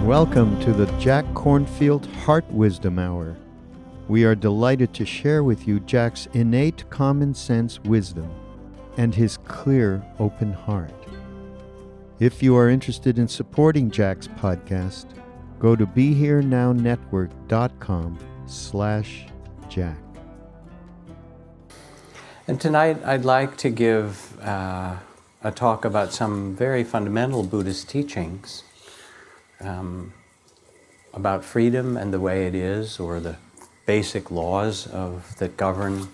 Welcome to the Jack Kornfield Heart Wisdom Hour. We are delighted to share with you Jack's innate common sense wisdom and his clear, open heart. If you are interested in supporting Jack's podcast, go to BeHereNowNetwork.com/Jack. And tonight I'd like to give a talk about some very fundamental Buddhist teachings about freedom and the way it is, or the basic laws that govern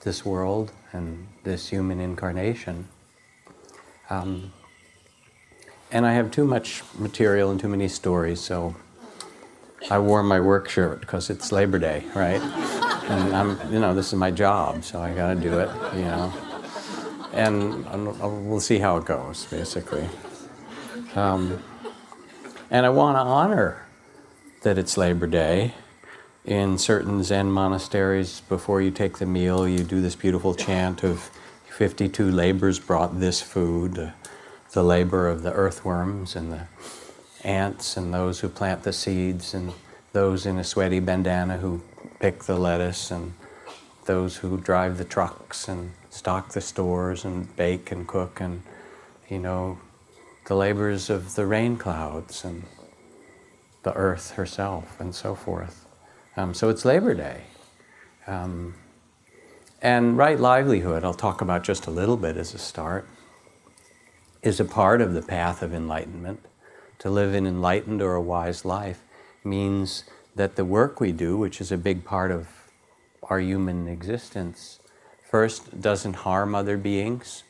this world and this human incarnation. And I have too much material and too many stories, so I wore my work shirt because it's Labor Day, right? And this is my job, so I got to do it, And we'll see how it goes, basically. And I want to honor that it's Labor Day. In certain Zen monasteries, before you take the meal, you do this beautiful chant of 52 labors brought this food, the labor of the earthworms and the ants and those who plant the seeds and those in a sweaty bandana who pick the lettuce and those who drive the trucks and stock the stores and bake and cook and, the labors of the rain clouds and the earth herself and so forth. So it's Labor Day. And right livelihood, I'll talk about just a little bit as a start, is a part of the path of enlightenment. To live an enlightened or a wise life means that the work we do, which is a big part of our human existence, first doesn't harm other beings.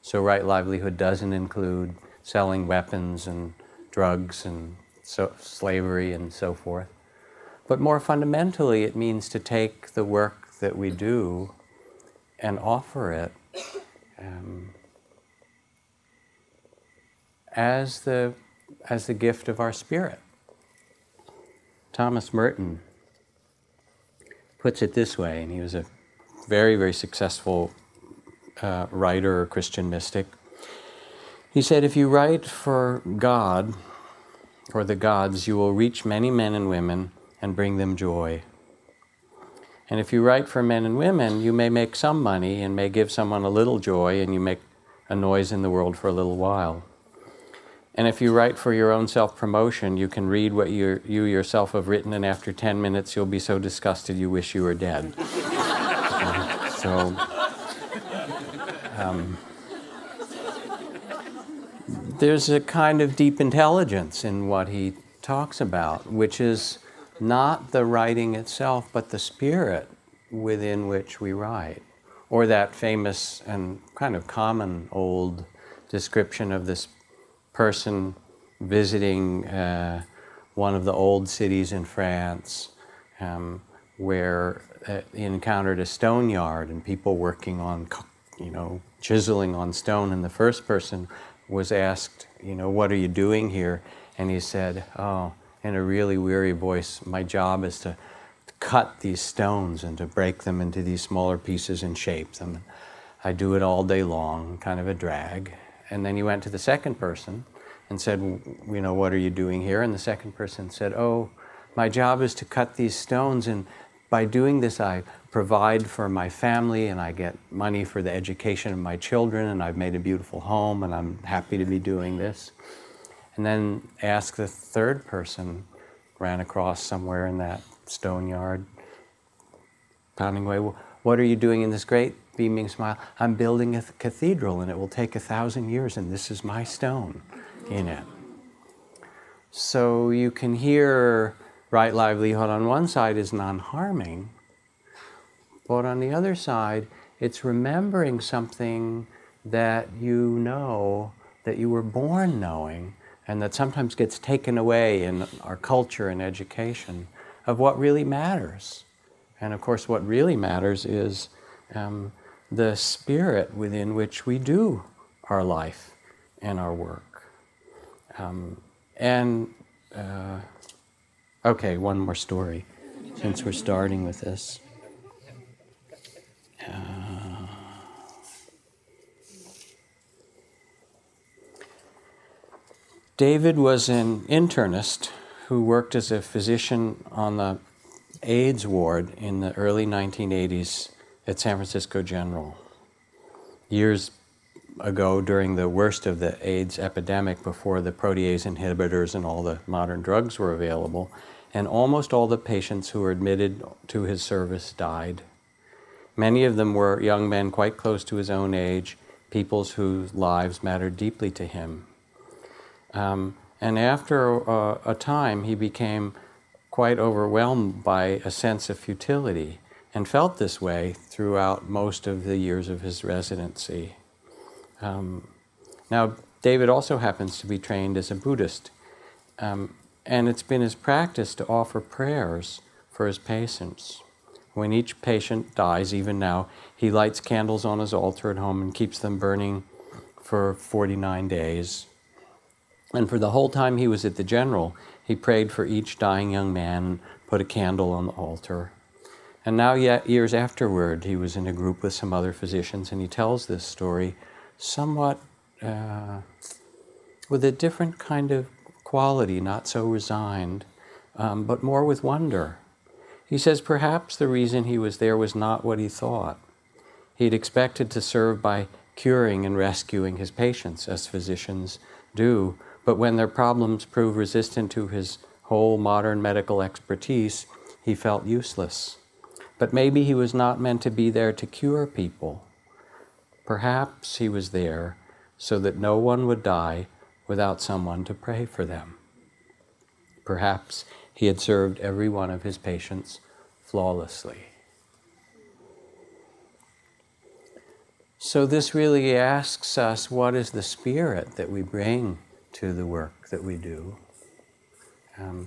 So right livelihood doesn't include selling weapons and drugs and slavery and so forth. But more fundamentally, it means to take the work that we do and offer it as the gift of our spirit. Thomas Merton puts it this way, and he was a very, very successful writer or Christian mystic. He said, if you write for God or the gods, you will reach many men and women and bring them joy. And if you write for men and women, you may make some money and may give someone a little joy, and you make a noise in the world for a little while. And if you write for your own self-promotion, you can read what you yourself have written, and after 10 minutes you'll be so disgusted you wish you were dead. There's a kind of deep intelligence in what he talks about, which is not the writing itself, but the spirit within which we write. Or that famous and kind of common old description of this person visiting one of the old cities in France, where he encountered a stone yard and people working on, chiseling on stone. And the first person was asked, what are you doing here? And he said, in a really weary voice, my job is to cut these stones and to break them into these smaller pieces and shape them. I do it all day long, kind of a drag. And then he went to the second person and said, what are you doing here? And the second person said, my job is to cut these stones, and by doing this I provide for my family and I get money for the education of my children, and I've made a beautiful home and I'm happy to be doing this. And then ask the third person, ran across somewhere in that stone yard, pounding away, what are you doing in this great beaming smile? I'm building a cathedral and it will take 1,000 years and this is my stone in it. So you can hear right livelihood on one side is non-harming, but on the other side, it's remembering something that that you were born knowing, and that sometimes gets taken away in our culture and education, of what really matters. And of course, what really matters is the spirit within which we do our life and our work. Okay, one more story, since we're starting with this. David was an internist who worked as a physician on the AIDS ward in the early 1980s at San Francisco General. Years ago, during the worst of the AIDS epidemic, before the protease inhibitors and all the modern drugs were available, and almost all the patients who were admitted to his service died. Many of them were young men quite close to his own age, peoples whose lives mattered deeply to him. And after a time, he became quite overwhelmed by a sense of futility, and felt this way throughout most of the years of his residency. Now, David also happens to be trained as a Buddhist, and it's been his practice to offer prayers for his patients. When each patient dies, even now, he lights candles on his altar at home and keeps them burning for 49 days. And for the whole time he was at the General, he prayed for each dying young man and put a candle on the altar. And now, yet years afterward, he was in a group with some other physicians, and he tells this story somewhat with a different kind of quality, not so resigned, but more with wonder. He says perhaps the reason he was there was not what he thought. He'd expected to serve by curing and rescuing his patients, as physicians do, but when their problems proved resistant to his whole modern medical expertise, he felt useless. But maybe he was not meant to be there to cure people. Perhaps he was there so that no one would die without someone to pray for them. Perhaps he had served every one of his patients flawlessly. So this really asks us, what is the spirit that we bring to the work that we do?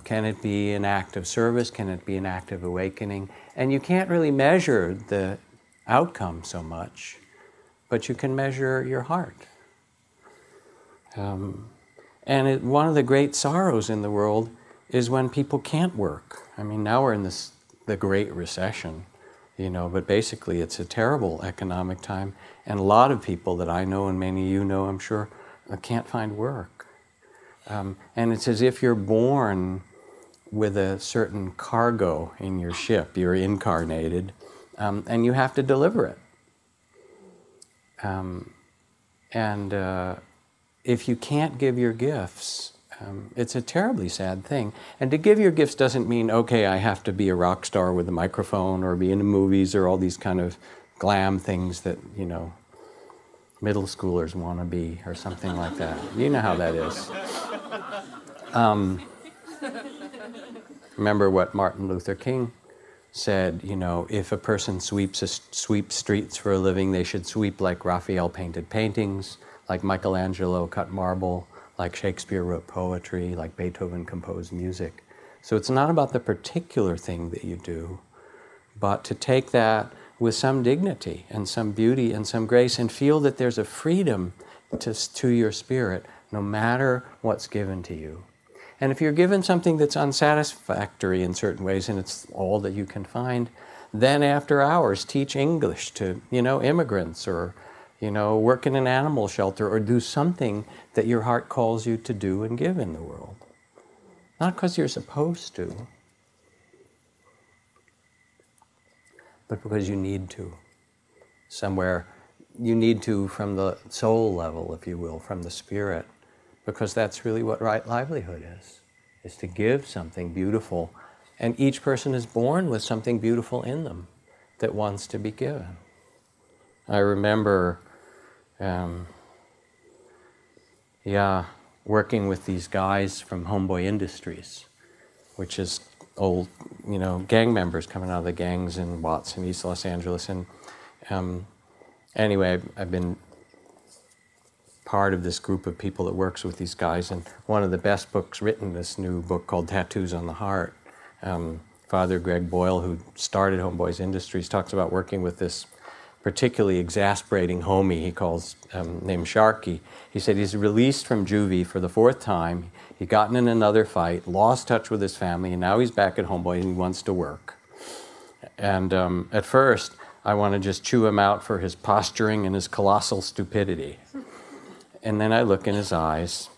Can it be an act of service? Can it be an act of awakening? And you can't really measure the outcome so much, but you can measure your heart. And one of the great sorrows in the world is when people can't work. I mean, now we're in the Great Recession, but basically it's a terrible economic time. And a lot of people that I know, and many of you know, I'm sure, can't find work. And it's as if you're born with a certain cargo in your ship. You're incarnated, and you have to deliver it. If you can't give your gifts, it's a terribly sad thing. And to give your gifts doesn't mean, okay, I have to be a rock star with a microphone or be in the movies or all these kind of glam things that, middle schoolers want to be or something like that. You know how that is. Remember what Martin Luther King said, if a person sweeps streets for a living, they should sweep like Raphael painted paintings, like Michelangelo cut marble, like Shakespeare wrote poetry, like Beethoven composed music. So it's not about the particular thing that you do, but to take that with some dignity and some beauty and some grace and feel that there's a freedom to your spirit, no matter what's given to you. And if you're given something that's unsatisfactory in certain ways, and it's all that you can find, then after hours teach English to, immigrants, or, work in an animal shelter, or do something that your heart calls you to do and give in the world. Not because you're supposed to, but because you need to. Somewhere you need to from the soul level, if you will, from the spirit, because that's really what right livelihood is to give something beautiful. And each person is born with something beautiful in them that wants to be given. I remember, working with these guys from Homeboy Industries, which is old, gang members coming out of the gangs in Watts and East Los Angeles. And anyway, I've been part of this group of people that works with these guys, and one of the best books written, this new book called Tattoos on the Heart. Father Greg Boyle, who started Homeboys Industries, talks about working with this particularly exasperating homie he calls, named Sharky. He said he's released from juvie for the 4th time. He'd gotten in another fight, lost touch with his family, and now he's back at Homeboy and he wants to work. And at first, I want to just chew him out for his posturing and his colossal stupidity. And then I look in his eyes,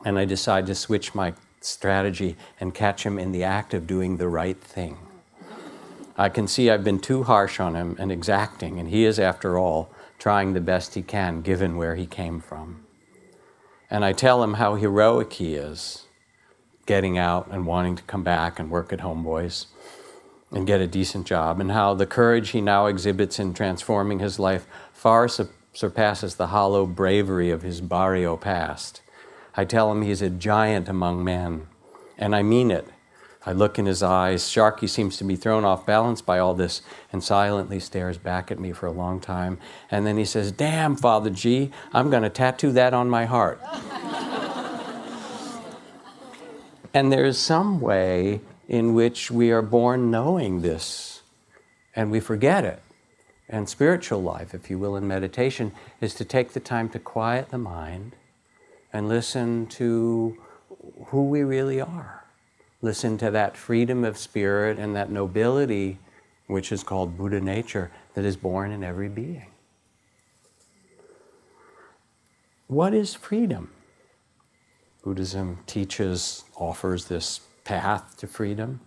and I decide to switch my strategy and catch him in the act of doing the right thing. I can see I've been too harsh on him and exacting, and he is, after all, trying the best he can given where he came from. And I tell him how heroic he is, getting out and wanting to come back and work at Homeboys and get a decent job, and how the courage he now exhibits in transforming his life far surpasses the hollow bravery of his barrio past. I tell him he's a giant among men, and I mean it. I look in his eyes. Sharky seems to be thrown off balance by all this and silently stares back at me for a long time. And then he says, "Damn, Father G, I'm going to tattoo that on my heart." And there is some way in which we are born knowing this, and we forget it. And spiritual life, if you will, in meditation, is to take the time to quiet the mind and listen to who we really are. Listen to that freedom of spirit and that nobility, which is called Buddha nature, that is born in every being. What is freedom? Buddhism offers this path to freedom.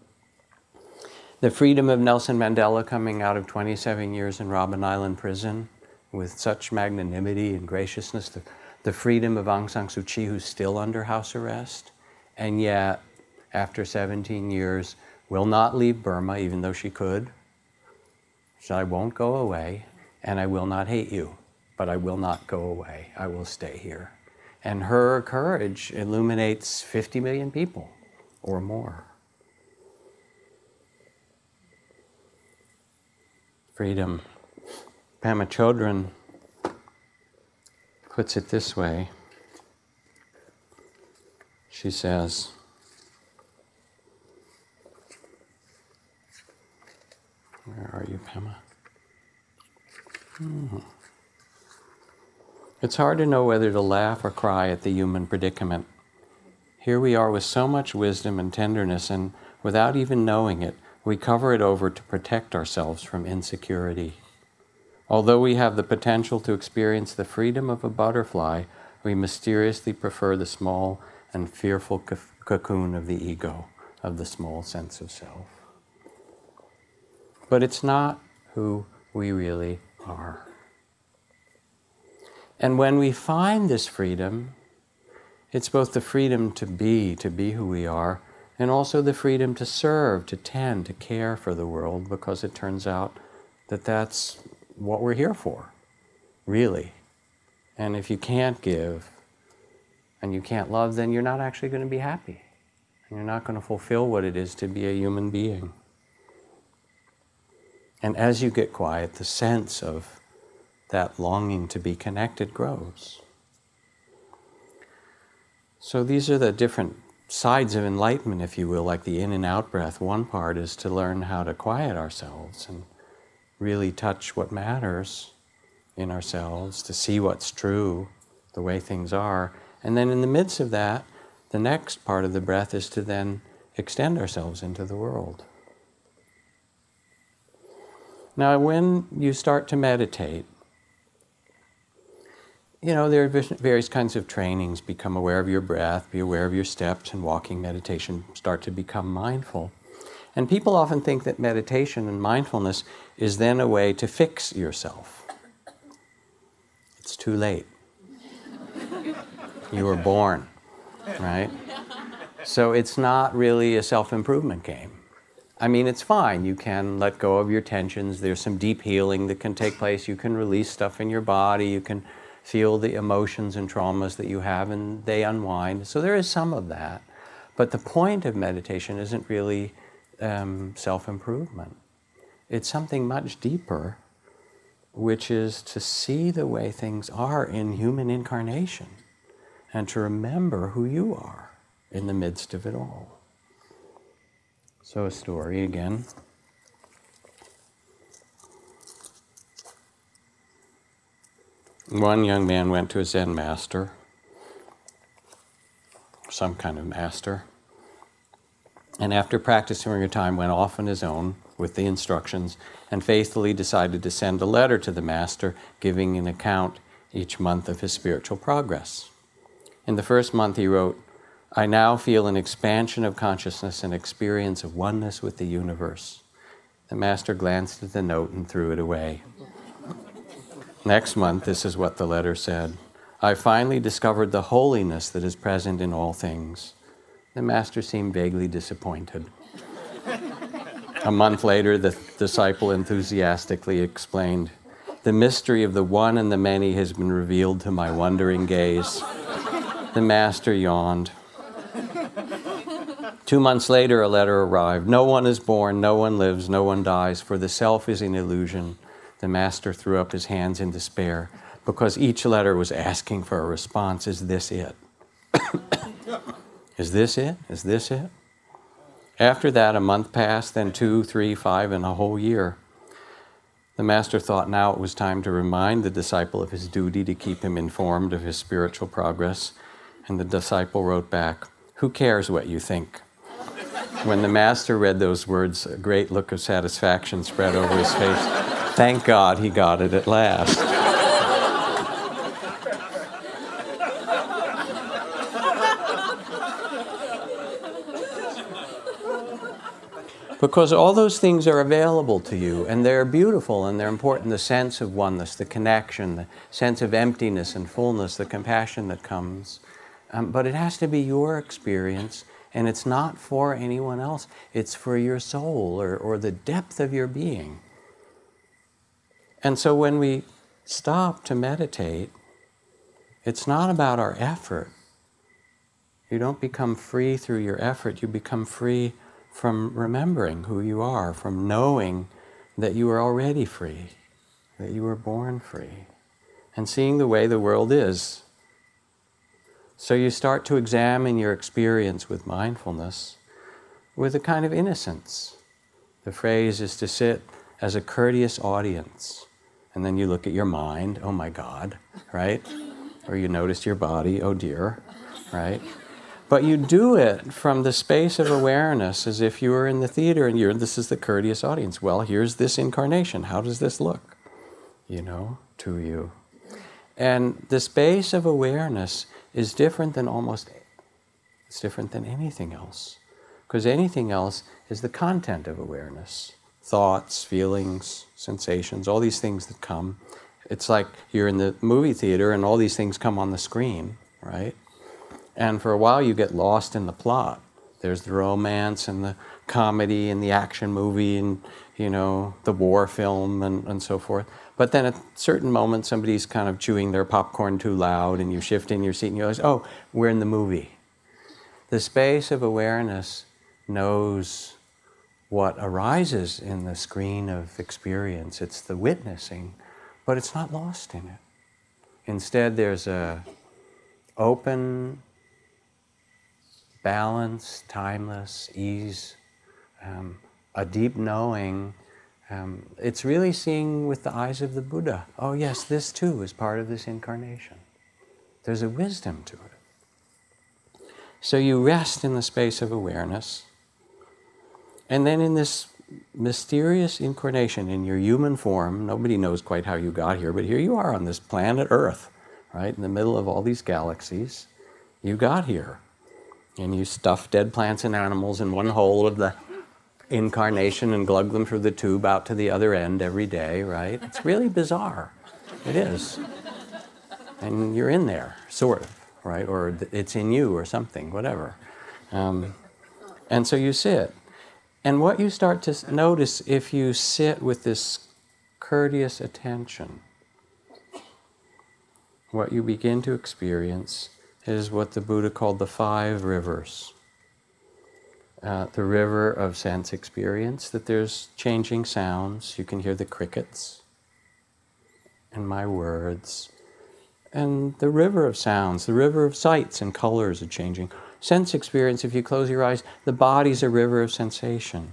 The freedom of Nelson Mandela coming out of 27 years in Robben Island prison with such magnanimity and graciousness. The freedom of Aung San Suu Kyi, who's still under house arrest, and yet, after 17 years, will not leave Burma, even though she could. So I won't go away, and I will not hate you, but I will not go away. I will stay here. And her courage illuminates 50 million people or more. Freedom. Pema Chodron puts it this way. She says, where are you, Pema? It's hard to know whether to laugh or cry at the human predicament. Here we are with so much wisdom and tenderness, and without even knowing it, we cover it over to protect ourselves from insecurity. Although we have the potential to experience the freedom of a butterfly, we mysteriously prefer the small and fearful cocoon of the ego, of the small sense of self. But it's not who we really are. And when we find this freedom, it's both the freedom to be who we are, and also the freedom to serve, to tend, to care for the world, because it turns out that that's what we're here for, really. And if you can't give and you can't love, then you're not actually going to be happy. And you're not going to fulfill what it is to be a human being. And as you get quiet, the sense of that longing to be connected grows. So these are the different sides of enlightenment, if you will, like the in and out breath. One part is to learn how to quiet ourselves and really touch what matters in ourselves, to see what's true, the way things are. And then in the midst of that, the next part of the breath is to then extend ourselves into the world. Now, when you start to meditate, there are various kinds of trainings. Become aware of your breath, be aware of your steps, and walking meditation, start to become mindful. And people often think that meditation and mindfulness is then a way to fix yourself. It's too late. You were born, right? So it's not really a self-improvement game. I mean, it's fine. You can let go of your tensions. There's some deep healing that can take place. You can release stuff in your body. You can feel the emotions and traumas that you have, and they unwind. So there is some of that. But the point of meditation isn't really self-improvement. It's something much deeper, which is to see the way things are in human incarnation and to remember who you are in the midst of it all. So a story again. One young man went to a Zen master, some kind of master, and after practicing for a time went off on his own with the instructions and faithfully decided to send a letter to the master giving an account each month of his spiritual progress. In the first month he wrote, I now feel an expansion of consciousness and experience of oneness with the universe. The Master glanced at the note and threw it away. Next month, this is what the letter said. I finally discovered the holiness that is present in all things. The Master seemed vaguely disappointed. A month later, the disciple enthusiastically explained, the mystery of the one and the many has been revealed to my wondering gaze. The Master yawned. 2 months later, a letter arrived. No one is born, no one lives, no one dies, for the self is an illusion. The Master threw up his hands in despair, because each letter was asking for a response. Is this it? Is this it? Is this it? After that, a month passed, then 2, 3, 5, and a whole year. The Master thought now it was time to remind the disciple of his duty to keep him informed of his spiritual progress. And the disciple wrote back, who cares what you think? When the Master read those words, a great look of satisfaction spread over his face. Thank God he got it at last. Because all those things are available to you, and they're beautiful and they're important. The sense of oneness, the connection, the sense of emptiness and fullness, the compassion that comes. But it has to be your experience, and it's not for anyone else. It's for your soul or the depth of your being. And so when we stop to meditate, it's not about our effort. You don't become free through your effort. You become free from remembering who you are, from knowing that you are already free, that you were born free, and seeing the way the world is. So you start to examine your experience with mindfulness with a kind of innocence. The phrase is to sit as a courteous audience, and then you look at your mind, oh my God, right? Or you notice your body, oh dear, right? But you do it from the space of awareness as if you were in the theater and this is the courteous audience. Well, here's this incarnation. How does this look, to you? And the space of awareness is different than it's different than anything else. Because anything else is the content of awareness. Thoughts, feelings, sensations, all these things that come. It's like you're in the movie theater and all these things come on the screen, right? And for a while you get lost in the plot. There's the romance and the comedy and the action movie and, the war film and so forth. But then at certain moments somebody's kind of chewing their popcorn too loud and you shift in your seat and you realize, oh, we're in the movie. The space of awareness knows what arises in the screen of experience. It's the witnessing, but it's not lost in it. Instead, there's a open, balance, timeless, ease, a deep knowing. It's really seeing with the eyes of the Buddha. Oh yes, this too is part of this incarnation. There's a wisdom to it. So you rest in the space of awareness, and then in this mysterious incarnation, in your human form, nobody knows quite how you got here, but here you are on this planet Earth, right, in the middle of all these galaxies. You got here. And you stuff dead plants and animals in one hole of the incarnation and glug them through the tube out to the other end every day, right? It's really bizarre. It is. And you're in there, sort of, right? Or it's in you or something, whatever. And so you sit. And what you start to notice if you sit with this courteous attention, what you begin to experience is what the Buddha called the 5 rivers. The river of sense experience, that there's changing sounds. You can hear the crickets and my words. And the river of sounds, the river of sights and colors are changing. Sense experience, if you close your eyes, the body's a river of sensation.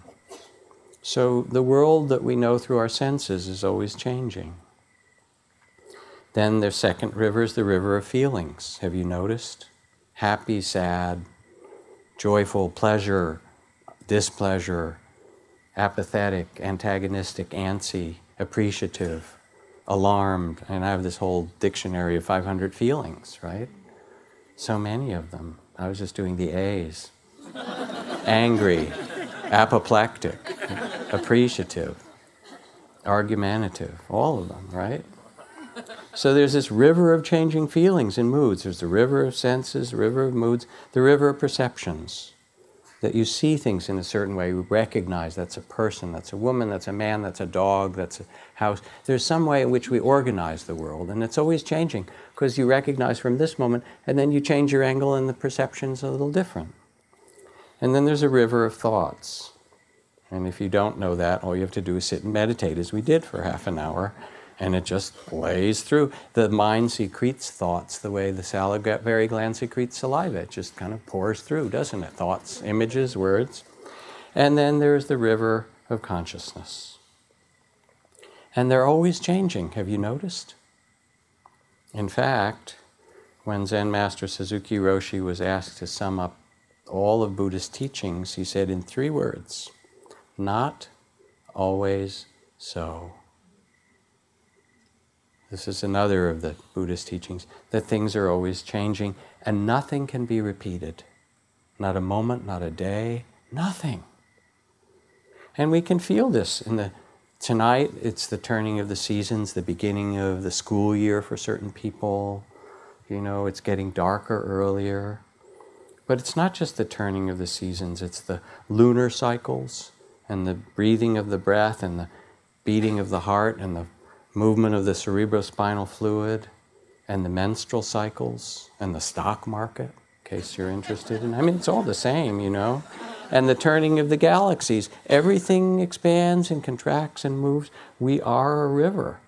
So the world that we know through our senses is always changing. Then the second river is the river of feelings. Have you noticed? Happy, sad, joyful, pleasure, displeasure, apathetic, antagonistic, antsy, appreciative, alarmed. And I have this whole dictionary of 500 feelings, right? So many of them. I was just doing the A's. Angry, apoplectic, appreciative, argumentative, all of them, right? So there's this river of changing feelings and moods. There's the river of senses, the river of moods, the river of perceptions. That you see things in a certain way, you recognize that's a person, that's a woman, that's a man, that's a dog, that's a house. There's some way in which we organize the world, and it's always changing, because you recognize from this moment, and then you change your angle and the perception's a little different. And then there's a river of thoughts. And if you don't know that, all you have to do is sit and meditate, as we did for half an hour, and it just plays through. The mind secretes thoughts the way the salivary gland secretes saliva. It just kind of pours through, doesn't it? Thoughts, images, words. And then there's the river of consciousness. And they're always changing, have you noticed? In fact, when Zen Master Suzuki Roshi was asked to sum up all of Buddhist teachings, he said in 3 words, not always so. This is another of the Buddhist teachings, that things are always changing and nothing can be repeated. Not a moment, not a day, nothing. And we can feel this tonight. It's the turning of the seasons, the beginning of the school year for certain people. You know, it's getting darker earlier. But it's not just the turning of the seasons, it's the lunar cycles and the breathing of the breath and the beating of the heart and the movement of the cerebrospinal fluid and the menstrual cycles and the stock market, in case you're interested in. I mean, it's all the same, you know. And the turning of the galaxies. Everything expands and contracts and moves. We are a river.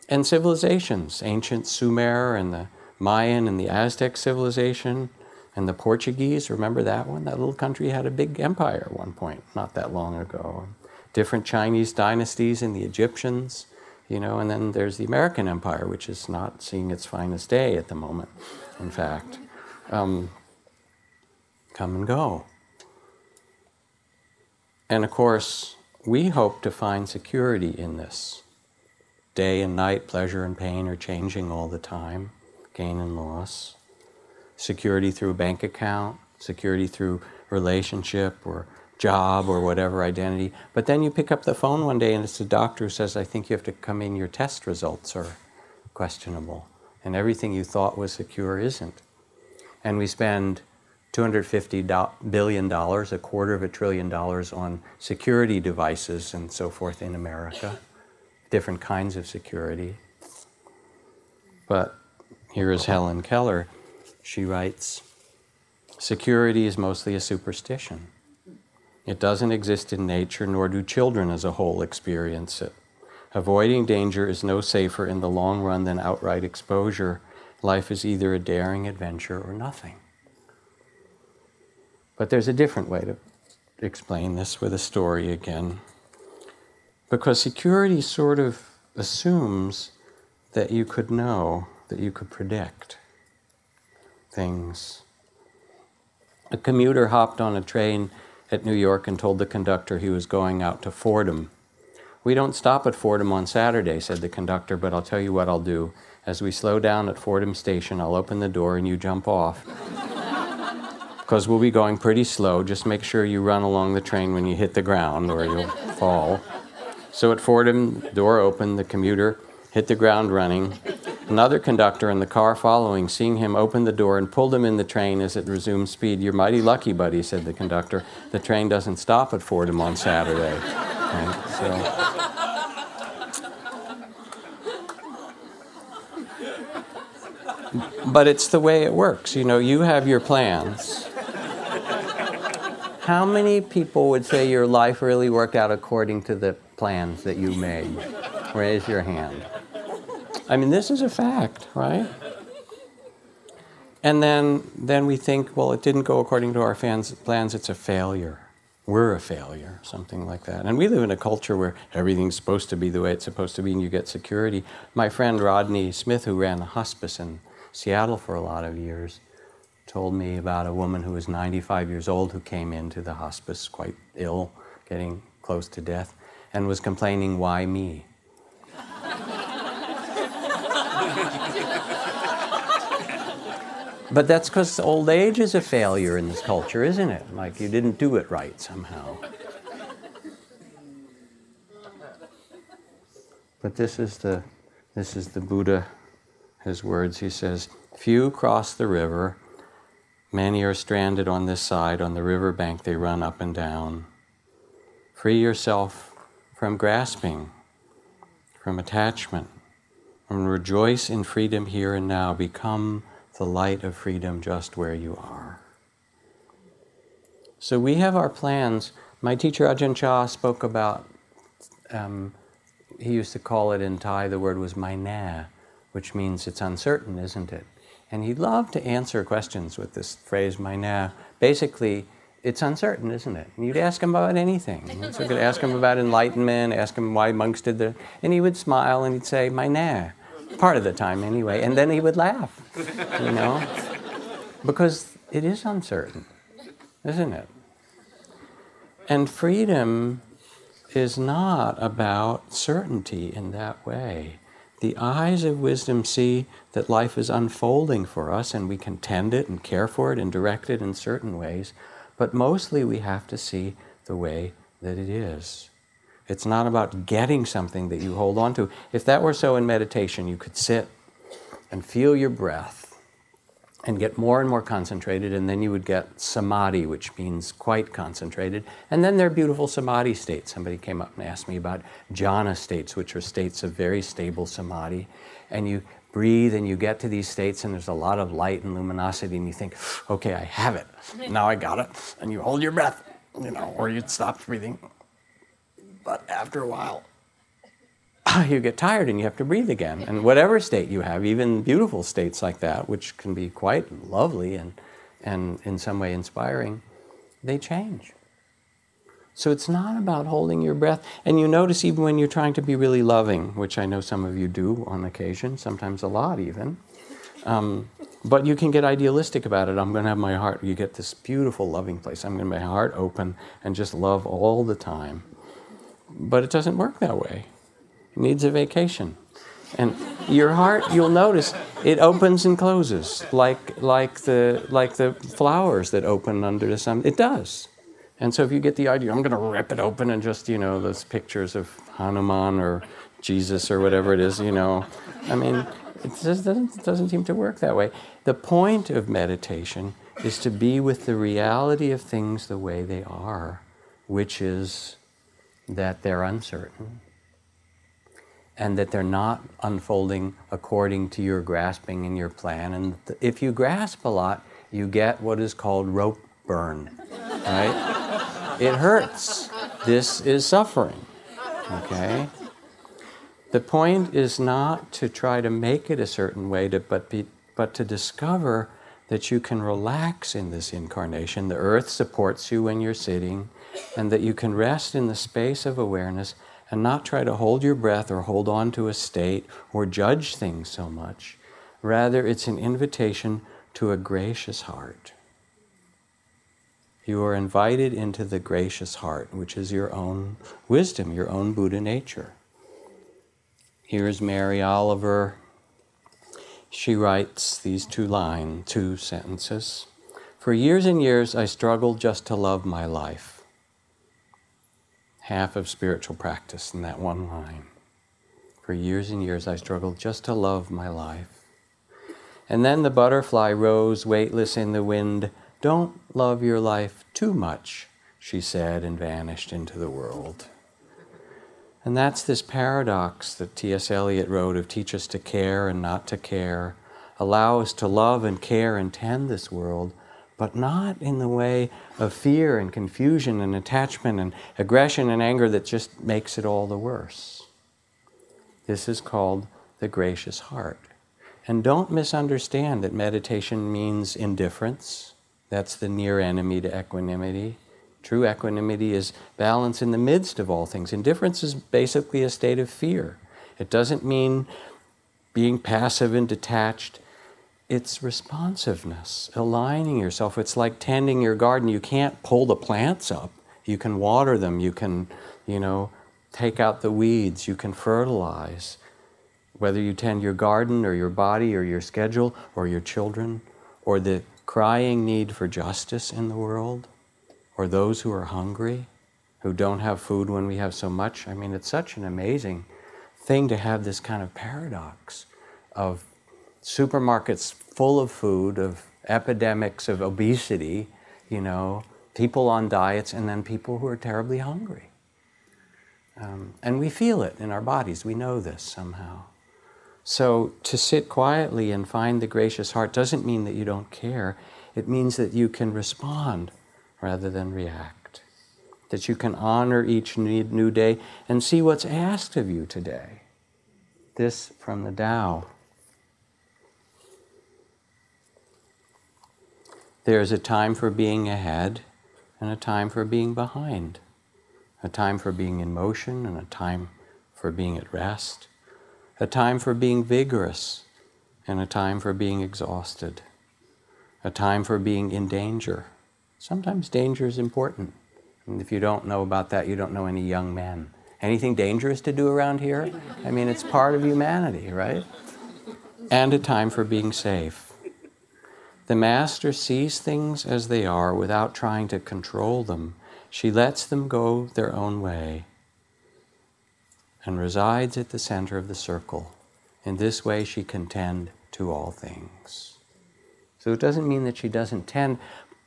And civilizations, ancient Sumer and the Mayan and the Aztec civilization and the Portuguese, remember that one? That little country had a big empire at one point, not that long ago. Different Chinese dynasties and the Egyptians. You know, and then there's the American Empire, which is not seeing its finest day at the moment, in fact. Come and go. And of course, we hope to find security in this. Day and night, pleasure and pain are changing all the time, gain and loss. Security through a bank account, security through relationship or job or whatever identity. But then you pick up the phone one day and it's the doctor who says, I think you have to come in, your test results are questionable. And everything you thought was secure isn't. And we spend $250 billion, $250 billion on security devices and so forth in America. Different kinds of security. But here is Helen Keller. She writes, security is mostly a superstition. It doesn't exist in nature, nor do children as a whole experience it. Avoiding danger is no safer in the long run than outright exposure. Life is either a daring adventure or nothing. But there's a different way to explain this with a story again. Because security sort of assumes that you could know, that you could predict things. A commuter hopped on a train at New York and told the conductor he was going out to Fordham. We don't stop at Fordham on Saturday, said the conductor, but I'll tell you what I'll do. As we slow down at Fordham Station, I'll open the door and you jump off. Because we'll be going pretty slow. Just make sure you run along the train when you hit the ground or you'll fall. So at Fordham, the door opened, the commuter hit the ground running. Another conductor in the car following, seeing him, opened the door and pulled him in the train as it resumed speed. You're mighty lucky, buddy, said the conductor. The train doesn't stop at Fordham on Saturday. Right? But it's the way it works. You know, you have your plans. How many people would say your life really worked out according to the plans that you made? Raise your hand. I mean, this is a fact, right? And then we think, well, it didn't go according to our plans, it's a failure. We're a failure, something like that. And we live in a culture where everything's supposed to be the way it's supposed to be and you get security. My friend Rodney Smith, who ran a hospice in Seattle for a lot of years, told me about a woman who was 95 years old who came into the hospice quite ill, getting close to death, and was complaining, why me? But that's because old age is a failure in this culture, isn't it? Like you didn't do it right somehow. But this is the Buddha, his words. He says, few cross the river, many are stranded on this side, on the river bank they run up and down. Free yourself from grasping, from attachment, and rejoice in freedom here and now. Become the light of freedom just where you are. So we have our plans. My teacher Ajahn Chah spoke about, he used to call it in Thai, the word was mai na, which means it's uncertain, isn't it? And he loved to answer questions with this phrase, mai na. Basically, it's uncertain, isn't it? And you'd ask him about anything. So you could ask him about enlightenment, ask him why monks did the, and he would smile and he'd say, mai na. Part of the time anyway, and then he would laugh, you know, because it is uncertain, isn't it? And freedom is not about certainty in that way. The eyes of wisdom see that life is unfolding for us and we can tend it and care for it and direct it in certain ways, but mostly we have to see the way that it is. It's not about getting something that you hold on to. If that were so in meditation, you could sit and feel your breath and get more and more concentrated, and then you would get samadhi, which means quite concentrated. And then there are beautiful samadhi states. Somebody came up and asked me about jhana states, which are states of very stable samadhi. And you breathe and you get to these states and there's a lot of light and luminosity and you think, okay, I have it. Now I got it. And you hold your breath, you know, or you stop breathing. But after a while, you get tired and you have to breathe again. And whatever state you have, even beautiful states like that, which can be quite lovely and in some way inspiring, they change. So it's not about holding your breath. And you notice even when you're trying to be really loving, which I know some of you do on occasion, sometimes a lot even, but you can get idealistic about it. I'm going to have my heart, you get this beautiful loving place. I'm going to have my heart open and just love all the time. But it doesn't work that way. It needs a vacation. And your heart, you'll notice, it opens and closes like the flowers that open under the sun. It does. And so if you get the idea, I'm going to rip it open and just, you know, those pictures of Hanuman or Jesus or whatever it is, you know. I mean, it just doesn't seem to work that way. The point of meditation is to be with the reality of things the way they are, which is that they're uncertain and that they're not unfolding according to your grasping and your plan. And if you grasp a lot, you get what is called rope burn, right? It hurts. This is suffering, okay? The point is not to try to make it a certain way, but to discover that you can relax in this incarnation. The earth supports you when you're sitting, and that you can rest in the space of awareness and not try to hold your breath or hold on to a state or judge things so much. Rather, it's an invitation to a gracious heart. You are invited into the gracious heart, which is your own wisdom, your own Buddha nature. Here's Mary Oliver. She writes these two sentences. For years and years, I struggled just to love my life. Half of spiritual practice in that one line. For years and years, I struggled just to love my life. And then the butterfly rose weightless in the wind. Don't love your life too much, she said, and vanished into the world. And that's this paradox that T.S. Eliot wrote of teach us to care and not to care. Allow us to love and care and tend this world, but not in the way of fear and confusion and attachment and aggression and anger that just makes it all the worse. This is called the gracious heart. And don't misunderstand that meditation means indifference. That's the near enemy to equanimity. True equanimity is balance in the midst of all things. Indifference is basically a state of fear. It doesn't mean being passive and detached. It's responsiveness, aligning yourself. It's like tending your garden. You can't pull the plants up. You can water them. You can, take out the weeds. You can fertilize. Whether you tend your garden or your body or your schedule or your children or the crying need for justice in the world, or those who are hungry, who don't have food when we have so much. I mean, it's such an amazing thing to have this kind of paradox of supermarkets full of food, of epidemics of obesity, people on diets, and then people who are terribly hungry. And we feel it in our bodies. We know this somehow. So to sit quietly and find the gracious heart doesn't mean that you don't care. It means that you can respond rather than react. That you can honor each new day and see what's asked of you today. This from the Tao. There's a time for being ahead and a time for being behind. A time for being in motion and a time for being at rest. A time for being vigorous and a time for being exhausted. A time for being in danger. Sometimes danger is important. And if you don't know about that, you don't know any young men. Anything dangerous to do around here? I mean, it's part of humanity, right? And a time for being safe. The Master sees things as they are without trying to control them. She lets them go their own way and resides at the center of the circle. In this way, she can tend to all things. So it doesn't mean that she doesn't tend,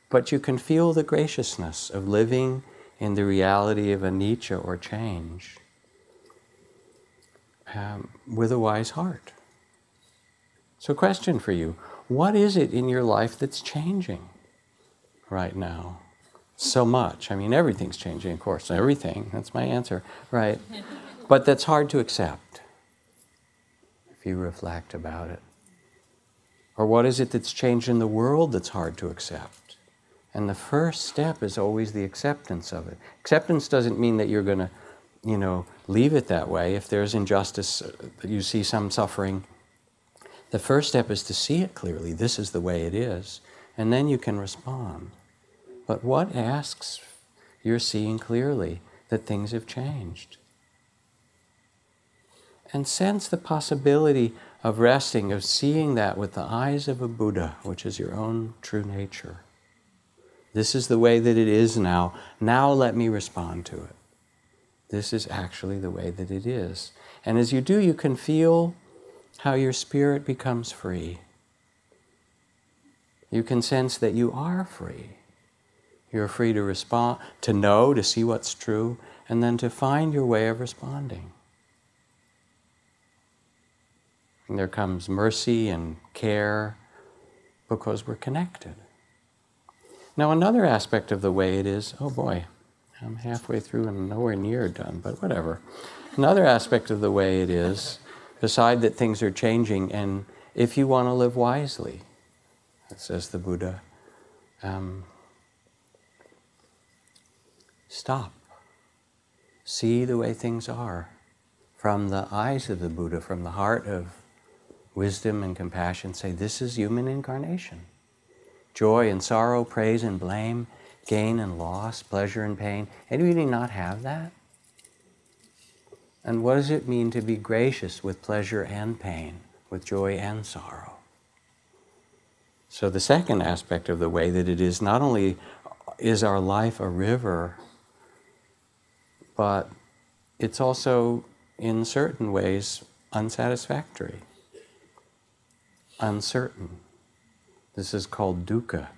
but you can feel the graciousness of living in the reality of anicca or change with a wise heart. So question for you, what is it in your life that's changing right now? So much. I mean, everything's changing, of course. Everything, that's my answer, right? But that's hard to accept if you reflect about it. Or what is it that's changed in the world that's hard to accept? And the first step is always the acceptance of it. Acceptance doesn't mean that you're going to, leave it that way. If there's injustice, you see some suffering, the first step is to see it clearly. This is the way it is. And then you can respond. But what asks you're seeing clearly that things have changed? And sense the possibility of resting, of seeing that with the eyes of a Buddha, which is your own true nature. This is the way that it is now. Now let me respond to it. This is actually the way that it is. And as you do, you can feel how your spirit becomes free. You can sense that you are free. You're free to respond, to know, to see what's true, and then to find your way of responding. And there comes mercy and care because we're connected. Now another aspect of the way it is, oh boy, I'm halfway through and nowhere near done, but whatever. Another aspect of the way it is, beside that things are changing, and if you want to live wisely, says the Buddha, stop. See the way things are. From the eyes of the Buddha, from the heart of wisdom and compassion, say, this is human incarnation. Joy and sorrow, praise and blame, gain and loss, pleasure and pain. Anybody not have that? And what does it mean to be gracious with pleasure and pain, with joy and sorrow? So the second aspect of the way that it is, not only is our life a river, but it's also, in certain ways, unsatisfactory, uncertain. This is called dukkha,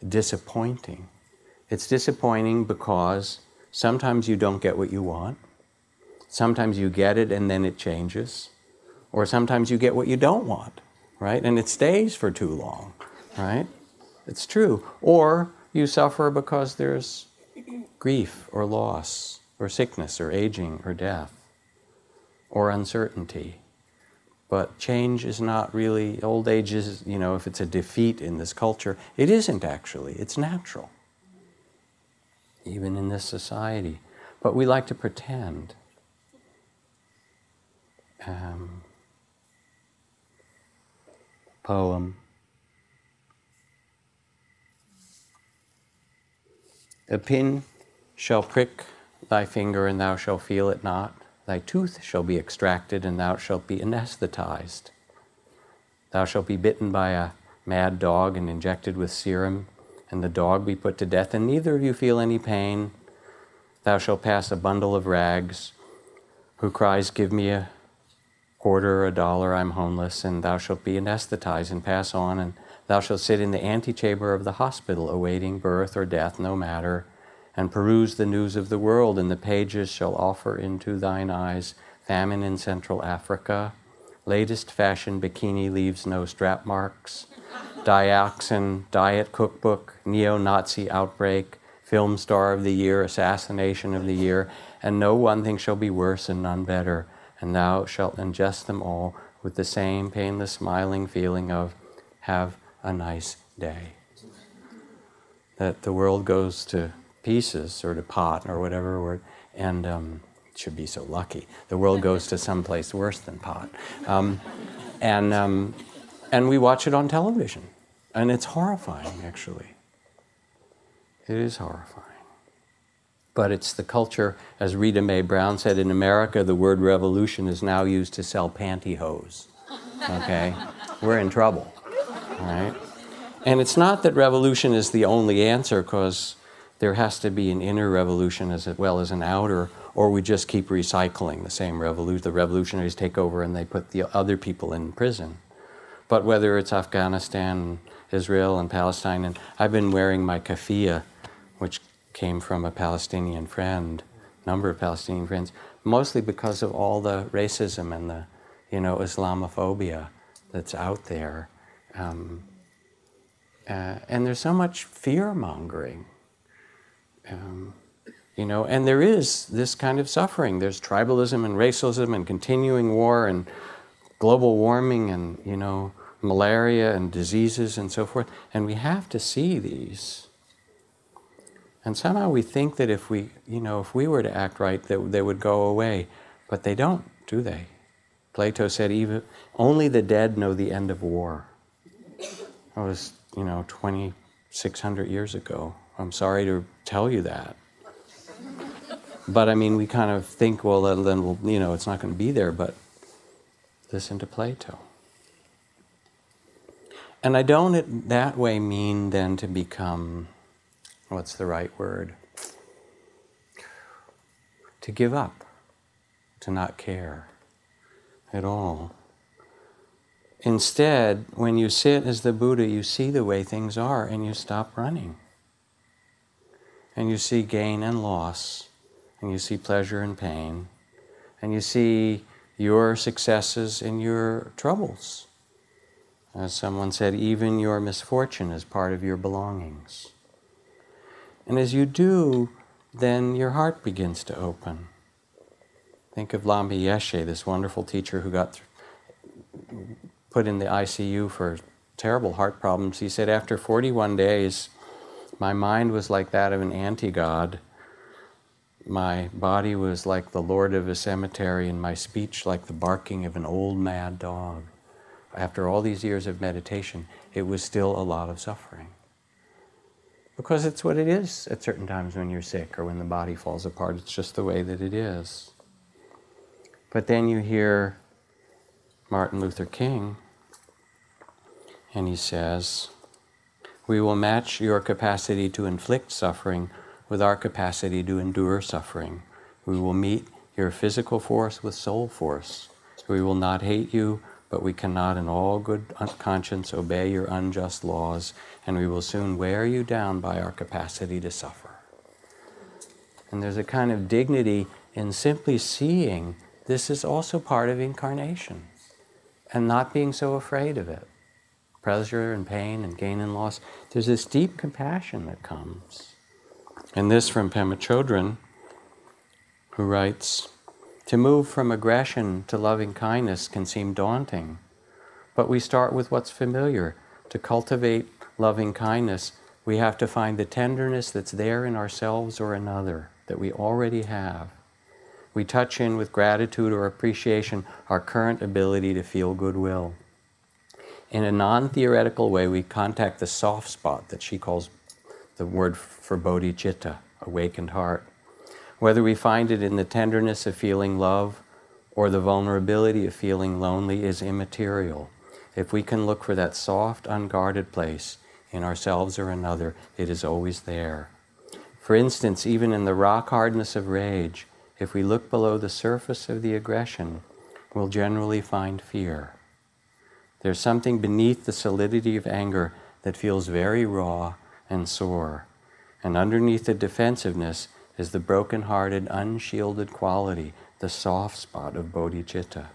disappointing. It's disappointing because sometimes you don't get what you want. Sometimes you get it and then it changes. Or sometimes you get what you don't want, right? And it stays for too long, right? It's true. Or you suffer because there's grief or loss or sickness or aging or death or uncertainty. But change is not really, old age is, if it's a defeat in this culture, it isn't actually, it's natural. Even in this society. But we like to pretend. Poem. A pin shall prick thy finger, and thou shalt feel it not. Thy tooth shall be extracted, and thou shalt be anesthetized. Thou shalt be bitten by a mad dog and injected with serum, and the dog be put to death, and neither of you feel any pain. Thou shalt pass a bundle of rags, who cries, give me a quarter or $1, I'm homeless, and thou shalt be anesthetized and pass on, and thou shalt sit in the antechamber of the hospital, awaiting birth or death, no matter, and peruse the news of the world, and the pages shall offer into thine eyes famine in Central Africa, latest fashion bikini leaves no strap marks, dioxin diet cookbook, neo-Nazi outbreak, film star of the year, assassination of the year, and no one thing shall be worse and none better, and thou shalt ingest them all with the same painless smiling feeling of have a nice day. That the world goes to pieces, or to pot, or whatever word, and should be so lucky. The world goes to someplace worse than pot. And we watch it on television. And it's horrifying, actually. It is horrifying. But it's the culture, as Rita Mae Brown said, in America, the word revolution is now used to sell pantyhose. Okay? We're in trouble. All right? And it's not that revolution is the only answer, because there has to be an inner revolution as well as an outer, or we just keep recycling the same revolution. The revolutionaries take over and they put the other people in prison. But whether it's Afghanistan, Israel, and Palestine, and I've been wearing my keffiyeh, which came from a Palestinian friend, number of Palestinian friends, mostly because of all the racism and the, Islamophobia that's out there. And there's so much fear-mongering. And there is this kind of suffering. There's tribalism and racism and continuing war and global warming and, malaria and diseases and so forth. And we have to see these. And somehow we think that if we were to act right, that they would go away. But they don't, do they? Plato said, even only the dead know the end of war. That was, 2,600 years ago. I'm sorry to tell you that. But we kind of think, well, then we'll, it's not going to be there, but listen to Plato. And I don't that way mean then to become, what's the right word? To give up, to not care at all. Instead, when you sit as the Buddha, you see the way things are and you stop running. And you see gain and loss, and you see pleasure and pain, and you see your successes and your troubles. As someone said, even your misfortune is part of your belongings. And as you do, then your heart begins to open. Think of Lambi Yeshe, this wonderful teacher who got put in the ICU for terrible heart problems. He said, after 41 days, my mind was like that of an anti-god. My body was like the lord of a cemetery, and my speech like the barking of an old mad dog. After all these years of meditation, it was still a lot of suffering. Because it's what it is at certain times when you're sick or when the body falls apart. It's just the way that it is. But then you hear Martin Luther King, and he says, we will match your capacity to inflict suffering with our capacity to endure suffering. We will meet your physical force with soul force. We will not hate you, but we cannot in all good conscience obey your unjust laws, and we will soon wear you down by our capacity to suffer. And there's a kind of dignity in simply seeing this is also part of incarnation, and not being so afraid of it. Pleasure and pain and gain and loss. There's this deep compassion that comes. And this from Pema Chodron, who writes, to move from aggression to loving kindness can seem daunting, but we start with what's familiar. To cultivate loving kindness, we have to find the tenderness that's there in ourselves or another, that we already have. We touch in with gratitude or appreciation our current ability to feel goodwill. In a non-theoretical way, we contact the soft spot that she calls the word for bodhicitta, awakened heart. Whether we find it in the tenderness of feeling love or the vulnerability of feeling lonely is immaterial. If we can look for that soft, unguarded place in ourselves or another, it is always there. For instance, even in the rock hardness of rage, if we look below the surface of the aggression, we'll generally find fear. There's something beneath the solidity of anger that feels very raw and sore. And underneath the defensiveness is the broken-hearted, unshielded quality, the soft spot of bodhicitta.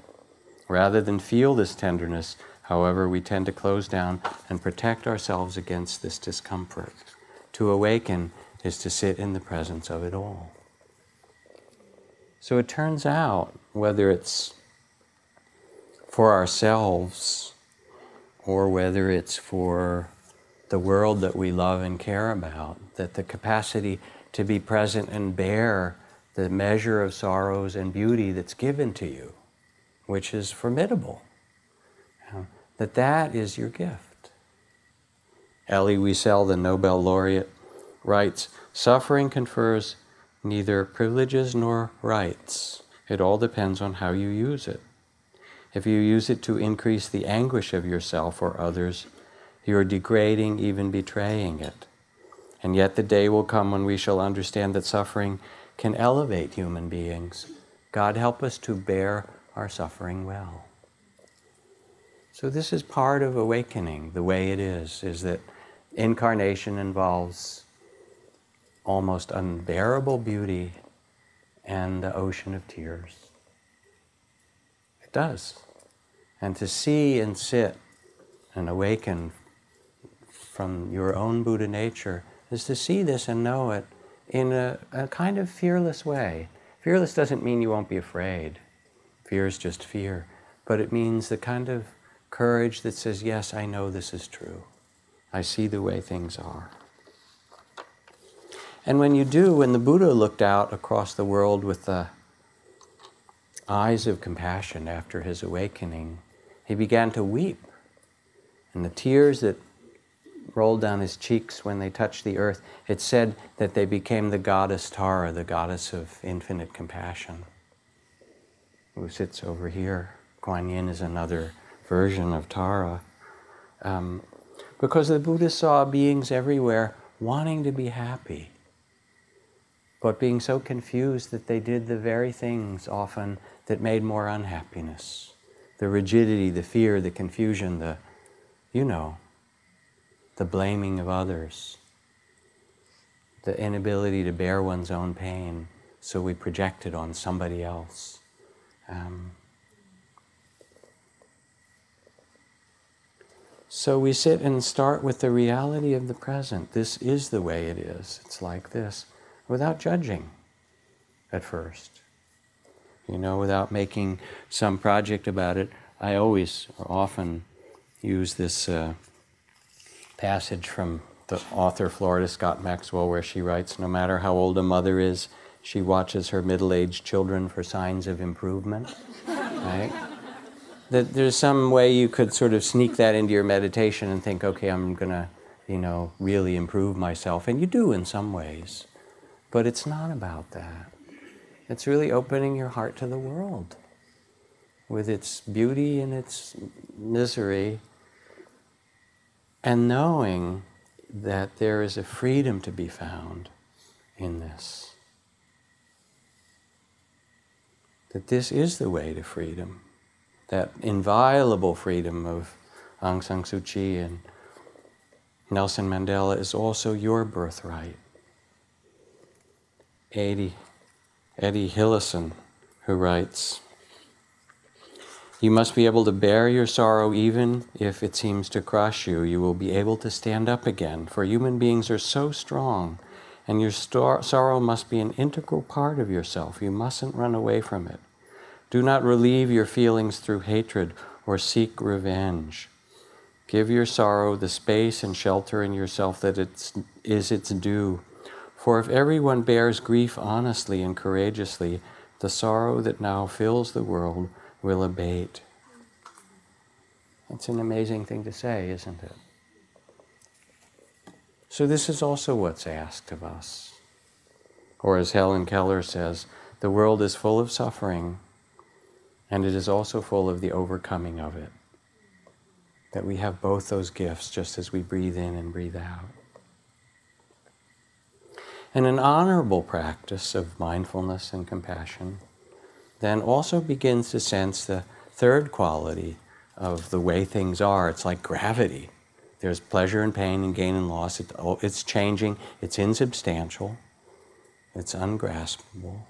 Rather than feel this tenderness, however, we tend to close down and protect ourselves against this discomfort. To awaken is to sit in the presence of it all. So it turns out, whether it's for ourselves or whether it's for the world that we love and care about, that the capacity to be present and bear the measure of sorrows and beauty that's given to you, which is formidable, that is your gift. Elie Wiesel, the Nobel laureate, writes, "Suffering confers neither privileges nor rights. It all depends on how you use it. If you use it to increase the anguish of yourself or others, you are degrading, even betraying it. And yet the day will come when we shall understand that suffering can elevate human beings. God help us to bear our suffering well." So this is part of awakening, the way it is that incarnation involves almost unbearable beauty and the ocean of tears. It does. And to see and sit and awaken from your own Buddha nature is to see this and know it in a kind of fearless way. Fearless doesn't mean you won't be afraid. Fear is just fear. But it means the kind of courage that says, yes, I know this is true. I see the way things are. And when you do, when the Buddha looked out across the world with the eyes of compassion after his awakening, he began to weep. And the tears that rolled down his cheeks when they touched the earth, it said that they became the goddess Tara, the goddess of infinite compassion, who sits over here. Kuan Yin is another version of Tara. Because the Buddha saw beings everywhere wanting to be happy, but being so confused that they did the very things often that made more unhappiness. The rigidity, the fear, the confusion, the blaming of others, the inability to bear one's own pain, so we project it on somebody else. So we sit and start with the reality of the present. This is the way it is. It's like this, without judging at first. Without making some project about it. I always or often use this passage from the author Florida Scott Maxwell, where she writes, no matter how old a mother is, she watches her middle-aged children for signs of improvement. Right? That there's some way you could sort of sneak that into your meditation and think, okay, I'm going to, really improve myself. And you do in some ways. But it's not about that. It's really opening your heart to the world with its beauty and its misery, and knowing that there is a freedom to be found in this. That this is the way to freedom. That inviolable freedom of Aung San Suu Kyi and Nelson Mandela is also your birthright. Eddie Hillison, who writes, "You must be able to bear your sorrow even if it seems to crush you. You will be able to stand up again, for human beings are so strong, and your sorrow must be an integral part of yourself. You mustn't run away from it. Do not relieve your feelings through hatred or seek revenge. Give your sorrow the space and shelter in yourself that is its due. For if everyone bears grief honestly and courageously, the sorrow that now fills the world will abate." That's an amazing thing to say, isn't it? So this is also what's asked of us. Or as Helen Keller says, the world is full of suffering, and it is also full of the overcoming of it. that we have both those gifts just as we breathe in and breathe out. And an honorable practice of mindfulness and compassion then also begins to sense the third quality of the way things are. It's like gravity. There's pleasure and pain and gain and loss. It's changing. It's insubstantial. It's ungraspable.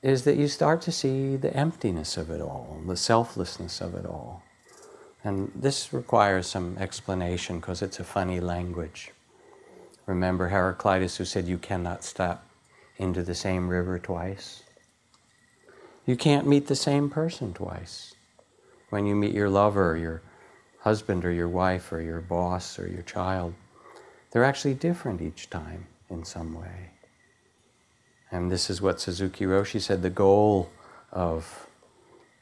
Is that you start to see the emptiness of it all, the selflessness of it all. And this requires some explanation because it's a funny language. Remember Heraclitus, who said you cannot step into the same river twice? You can't meet the same person twice. When you meet your lover, your husband or your wife or your boss or your child, they're actually different each time in some way. And this is what Suzuki Roshi said, the goal of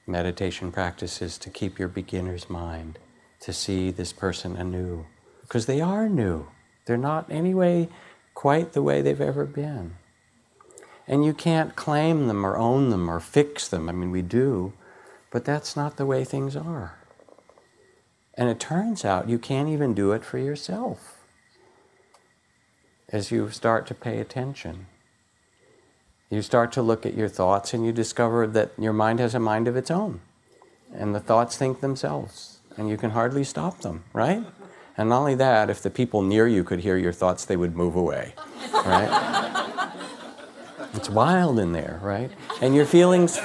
meditation practice is to keep your beginner's mind, to see this person anew. Because they are new. They're not anyway quite the way they've ever been. And you can't claim them or own them or fix them. I mean, we do, but that's not the way things are. And it turns out you can't even do it for yourself as you start to pay attention. You start to look at your thoughts and you discover that your mind has a mind of its own. And the thoughts think themselves. And you can hardly stop them, right? And not only that, if the people near you could hear your thoughts, they would move away, right? It's wild in there, right? And your feelings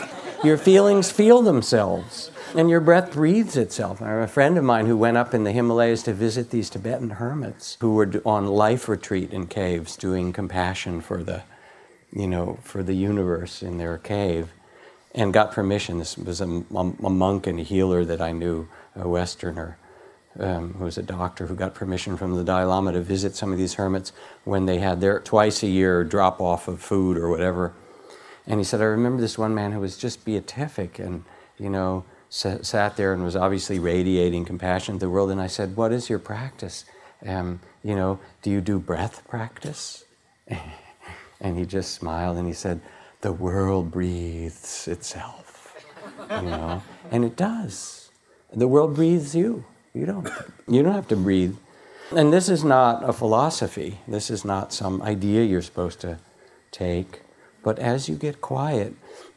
feel themselves. And your breath breathes itself. I have a friend of mine who went up in the Himalayas to visit these Tibetan hermits who were on life retreat in caves, doing compassion for the universe in their cave, and got permission. This was a monk and a healer that I knew, a Westerner, who was a doctor, who got permission from the Dalai Lama to visit some of these hermits when they had their twice a year drop off of food or whatever. And he said, I remember this one man who was just beatific and, sat there and was obviously radiating compassion to the world. And I said, what is your practice? Do you do breath practice? And he just smiled and he said, the world breathes itself, and it does. The world breathes you. You don't have to breathe. And this is not a philosophy. This is not some idea you're supposed to take. But as you get quiet,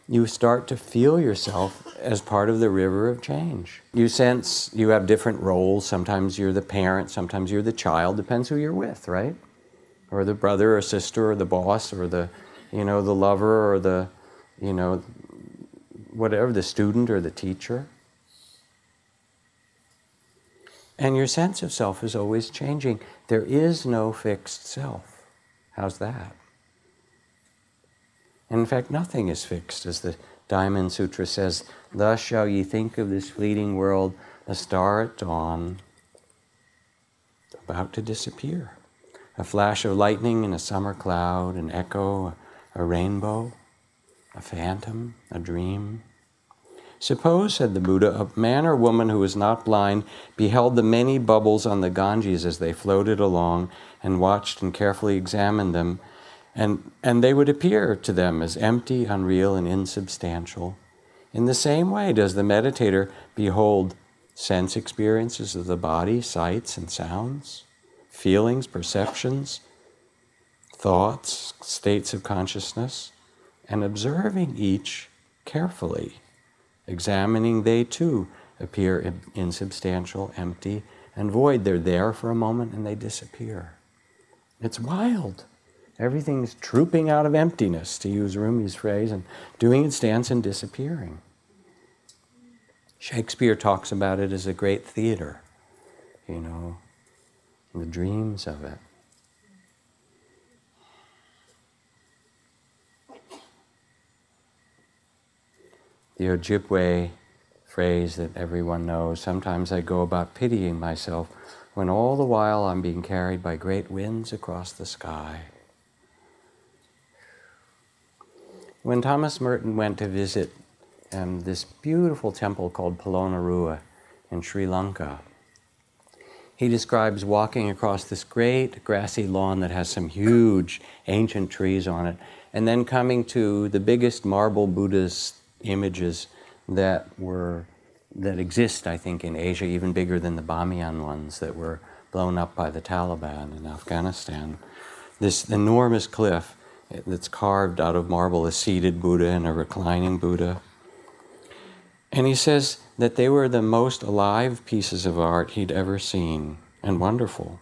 you start to feel yourself as part of the river of change. You sense you have different roles. Sometimes you're the parent, sometimes you're the child. Depends who you're with, right? Or the brother or sister or the boss or the lover or the, whatever, the student or the teacher. And your sense of self is always changing. There is no fixed self. How's that? And in fact, nothing is fixed, as the Diamond Sutra says, thus shall ye think of this fleeting world, a star at dawn, about to disappear. A flash of lightning in a summer cloud, an echo, a rainbow, a phantom, a dream. Suppose, said the Buddha, a man or woman who was not blind beheld the many bubbles on the Ganges as they floated along and watched and carefully examined them, and they would appear to them as empty, unreal, and insubstantial. In the same way does the meditator behold sense experiences of the body, sights and sounds, feelings, perceptions, thoughts, states of consciousness, and observing each carefully, examining they too appear insubstantial, empty, and void. They're there for a moment and they disappear. It's wild. Everything's trooping out of emptiness, to use Rumi's phrase, and doing its dance and disappearing. Shakespeare talks about it as a great theater, the dreams of it. The Ojibwe phrase that everyone knows, sometimes I go about pitying myself when all the while I'm being carried by great winds across the sky. When Thomas Merton went to visit this beautiful temple called Polonnaruwa in Sri Lanka, he describes walking across this great grassy lawn that has some huge ancient trees on it, and then coming to the biggest marble Buddhist images that were, that exist, I think, in Asia, even bigger than the Bamiyan ones that were blown up by the Taliban in Afghanistan. This enormous cliff that's carved out of marble, a seated Buddha and a reclining Buddha. And he says that they were the most alive pieces of art he'd ever seen, and wonderful.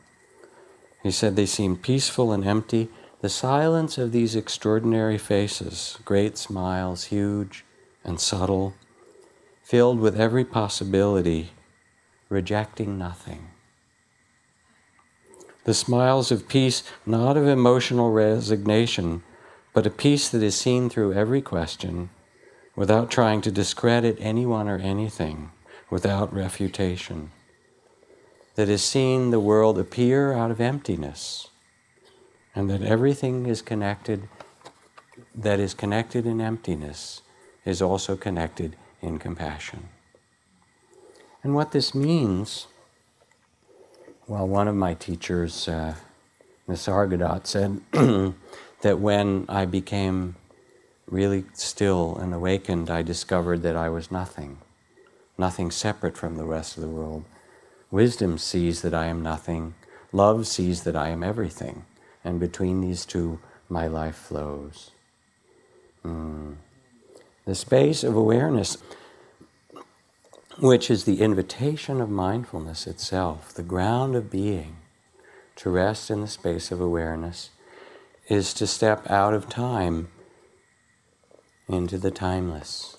He said they seemed peaceful and empty. The silence of these extraordinary faces, great smiles, huge and subtle, filled with every possibility, rejecting nothing. The smiles of peace, not of emotional resignation, but a peace that is seen through every question, without trying to discredit anyone or anything, without refutation. That is seen the world appear out of emptiness, and that everything is connected, that is connected in emptiness, is also connected in compassion. And what this means, well, one of my teachers, Nisargadatta, said that when I became really still and awakened, I discovered that I was nothing separate from the rest of the world. Wisdom sees that I am nothing. Love sees that I am everything. And between these two, my life flows. The space of awareness, which is the invitation of mindfulness itself, the ground of being, to rest in the space of awareness, is to step out of time into the timeless.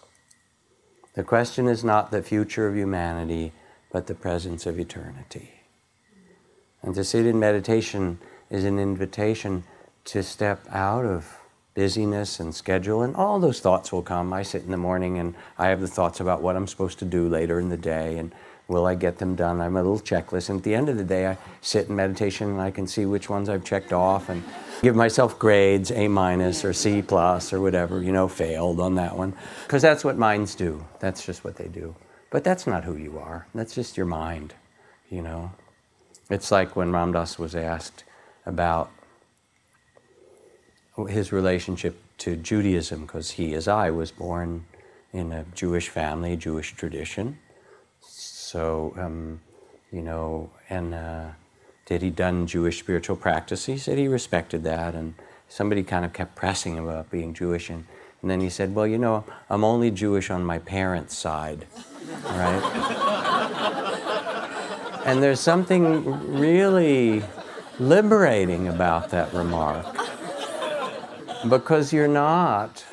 The question is not the future of humanity, but the presence of eternity. And to sit in meditation is an invitation to step out of busyness and schedule, and all those thoughts will come. I sit in the morning and I have the thoughts about what I'm supposed to do later in the day, and will I get them done? I have a little checklist, and at the end of the day I sit in meditation and I can see which ones I've checked off and give myself grades, A- or C+ or whatever, failed on that one. Because that's what minds do. That's just what they do. But that's not who you are. That's just your mind, It's like when Ram Dass was asked about his relationship to Judaism, because he, as I, was born in a Jewish family, Jewish tradition. So, did he done Jewish spiritual practice? He said he respected that, and somebody kind of kept pressing him about being Jewish, and then he said, well, I'm only Jewish on my parents' side, right? And there's something really liberating about that remark, because you're not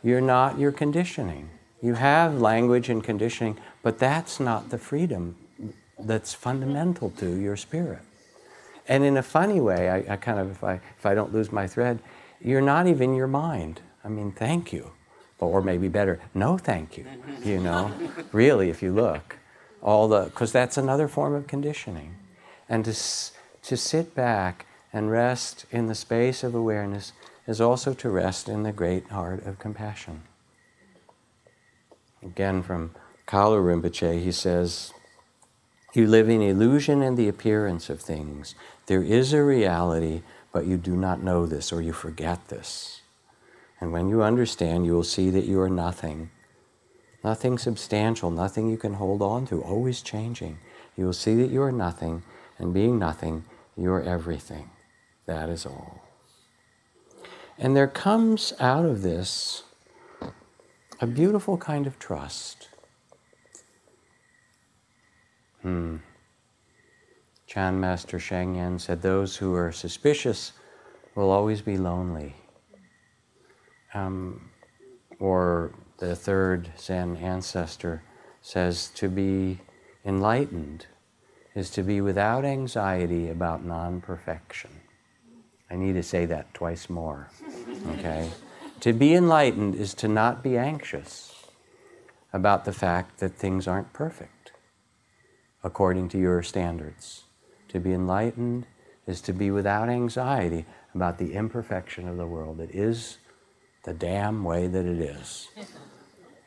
your conditioning. You have language and conditioning, but that's not the freedom that's fundamental to your spirit. And in a funny way, I kind of, if I don't lose my thread, you're not even your mind. I mean, thank you. Or maybe better, no thank you, really, if you look. Because that's another form of conditioning. And to sit back and rest in the space of awareness is also to rest in the great heart of compassion. Again, from Kalu Rinpoche, he says, you live in illusion and the appearance of things. There is a reality, but you do not know this, or you forget this. And when you understand, you will see that you are nothing. Nothing substantial, nothing you can hold on to, always changing. You will see that you are nothing, and being nothing, you are everything. That is all. And there comes out of this a beautiful kind of trust. Chan Master Sheng Yen said, those who are suspicious will always be lonely. Or the third Zen ancestor says, to be enlightened is to be without anxiety about non-perfection. I need to say that twice more, okay? To be enlightened is to not be anxious about the fact that things aren't perfect according to your standards. To be enlightened is to be without anxiety about the imperfection of the world. It is the damn way that it is,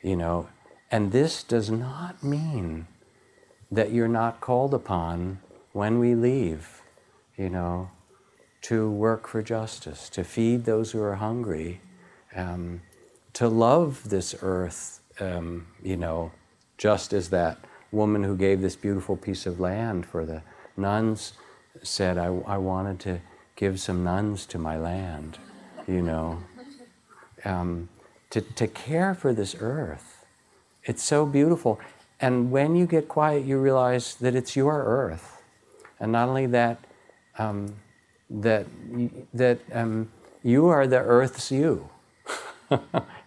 And this does not mean that you're not called upon when we leave, to work for justice, to feed those who are hungry, to love this earth, Just as that woman who gave this beautiful piece of land for the nuns said, I wanted to give some nuns to my land, you know. To care for this earth. It's so beautiful. And when you get quiet, you realize that it's your earth. And not only that, you are the earth's you.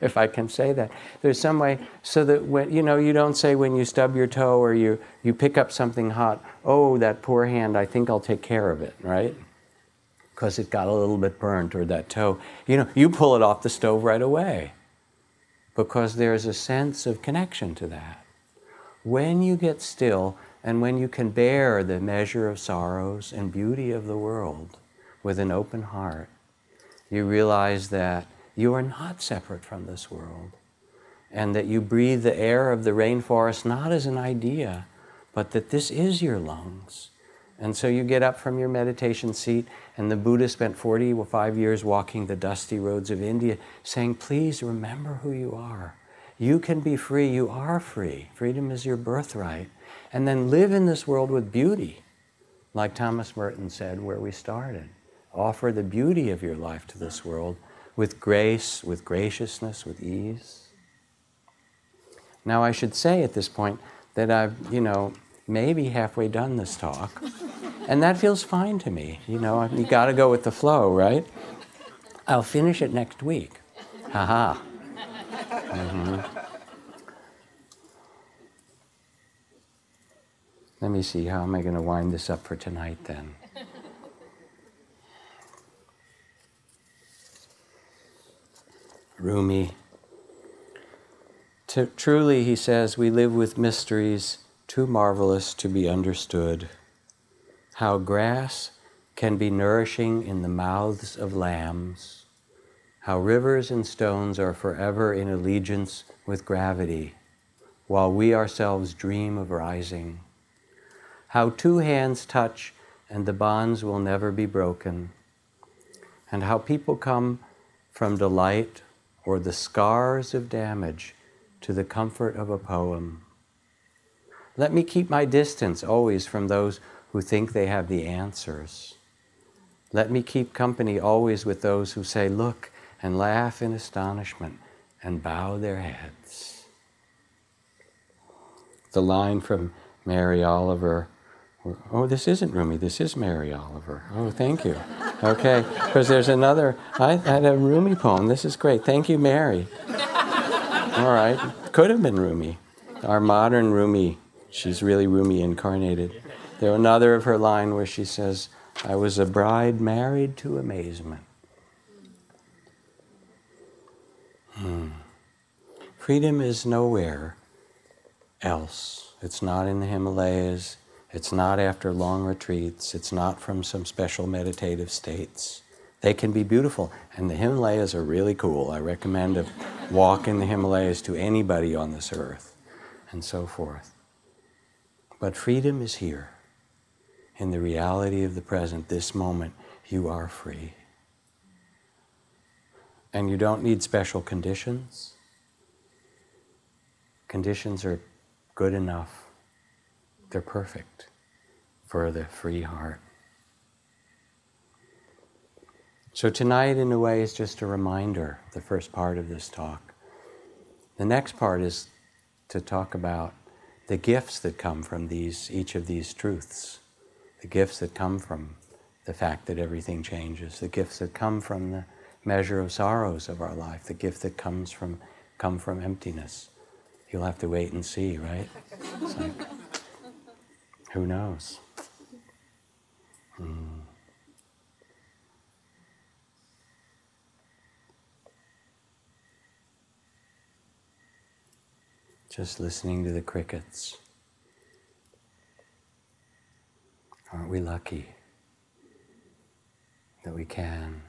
If I can say that. There's some way, so that when, you know, you don't say when you stub your toe or you pick up something hot, oh, that poor hand, I think I'll take care of it, right? Because it got a little bit burnt, or that toe. You know, you pull it off the stove right away. Because there's a sense of connection to that. When you get still, and when you can bear the measure of sorrows and beauty of the world with an open heart, you realize that you are not separate from this world, and that you breathe the air of the rainforest not as an idea, but that this is your lungs. And so you get up from your meditation seat, and the Buddha spent 45 years walking the dusty roads of India, saying, please remember who you are. You can be free. You are free. Freedom is your birthright. And then live in this world with beauty, like Thomas Merton said, where we started. Offer the beauty of your life to this world with grace, with graciousness, with ease. Now I should say at this point that I've, maybe halfway done this talk, and that feels fine to me. You got to go with the flow, right? I'll finish it next week. Ha-ha. Let me see, how am I going to wind this up for tonight then? Rumi. Truly, he says, we live with mysteries too marvelous to be understood. How grass can be nourishing in the mouths of lambs. How rivers and stones are forever in allegiance with gravity, while we ourselves dream of rising. How two hands touch and the bonds will never be broken. And how people come from delight or the scars of damage to the comfort of a poem. Let me keep my distance always from those who think they have the answers. Let me keep company always with those who say, look, and laugh in astonishment and bow their heads. The line from Mary Oliver. Oh, this isn't Rumi, this is Mary Oliver. Oh, thank you. Okay, because there's another, I had a Rumi poem. This is great. Thank you, Mary. All right, could have been Rumi. Our modern Rumi, she's really Rumi incarnated. There's another of her line where she says, I was a bride married to amazement. Freedom is nowhere else. It's not in the Himalayas. It's not after long retreats. It's not from some special meditative states. They can be beautiful, and the Himalayas are really cool. I recommend a walk in the Himalayas to anybody on this earth, and so forth. But freedom is here. In the reality of the present, this moment, you are free. And you don't need special conditions. Conditions are good enough. They're perfect for the free heart. So tonight, in a way, is just a reminder, the first part of this talk. The next part is to talk about the gifts that come from each of these truths. The gifts that come from the fact that everything changes. The gifts that come from the measure of sorrows of our life. The gift that come from emptiness. You'll have to wait and see, right? It's like, who knows? Just listening to the crickets. Aren't we lucky that we can?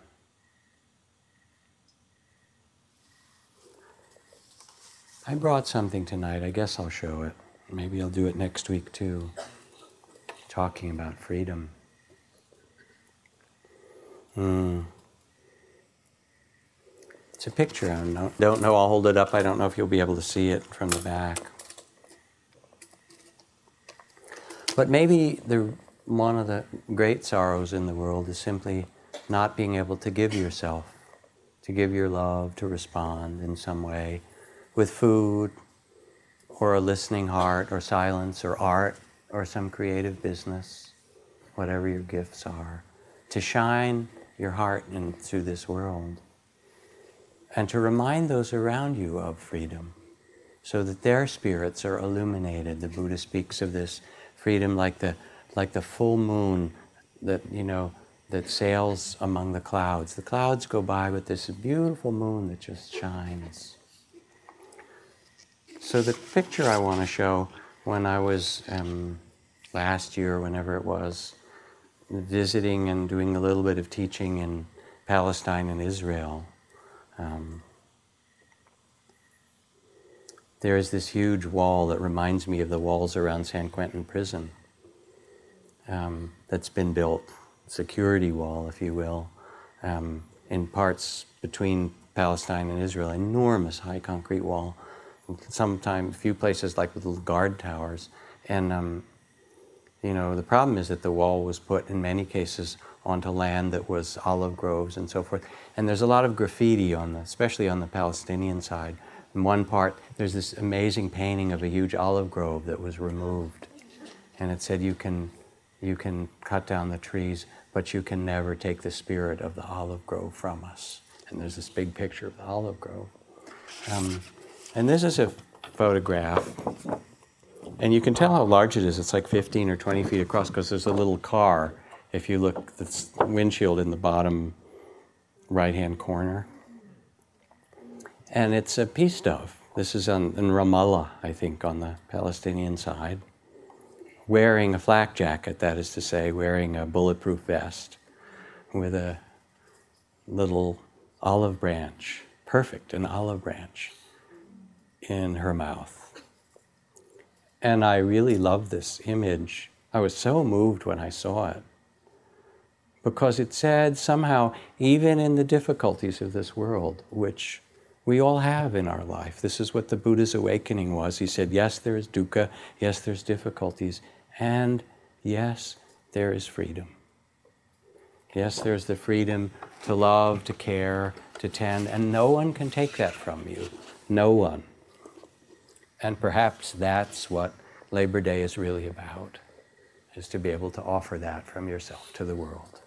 I brought something tonight. I guess I'll show it. Maybe I'll do it next week too. Talking about freedom. It's a picture. I don't know. I'll hold it up. I don't know if you'll be able to see it from the back. But maybe one of the great sorrows in the world is simply not being able to give yourself, to give your love, to respond in some way with food, or a listening heart, or silence, or art, or some creative business, whatever your gifts are, to shine your heart through this world, and to remind those around you of freedom, so that their spirits are illuminated. The Buddha speaks of this freedom like the full moon that, that sails among the clouds. The clouds go by with this beautiful moon that just shines. So the picture I want to show, when I was last year, whenever it was, visiting and doing a little bit of teaching in Palestine and Israel, there is this huge wall that reminds me of the walls around San Quentin prison that's been built, security wall, if you will, in parts between Palestine and Israel, enormous high concrete wall, sometimes a few places like with little guard towers. And the problem is that the wall was put in many cases onto land that was olive groves and so forth. And there's a lot of graffiti especially on the Palestinian side. In one part, there's this amazing painting of a huge olive grove that was removed. And it said, you can cut down the trees, but you can never take the spirit of the olive grove from us. And there's this big picture of the olive grove. And this is a photograph. And you can tell how large it is. It's like 15 or 20 feet across, because there's a little car, if you look, the windshield in the bottom right-hand corner. And it's a peace dove. This is in Ramallah, I think, on the Palestinian side, wearing a flak jacket, that is to say, wearing a bulletproof vest with a little olive branch, an olive branch, in her mouth. And I really love this image. I was so moved when I saw it, because it said somehow, even in the difficulties of this world, which we all have in our life, this is what the Buddha's awakening was. He said, yes, there is dukkha, yes, there's difficulties, and yes, there is freedom. Yes, there's the freedom to love, to care, to tend, and no one can take that from you. No one. And perhaps that's what Labor Day is really about, is to be able to offer that from yourself to the world.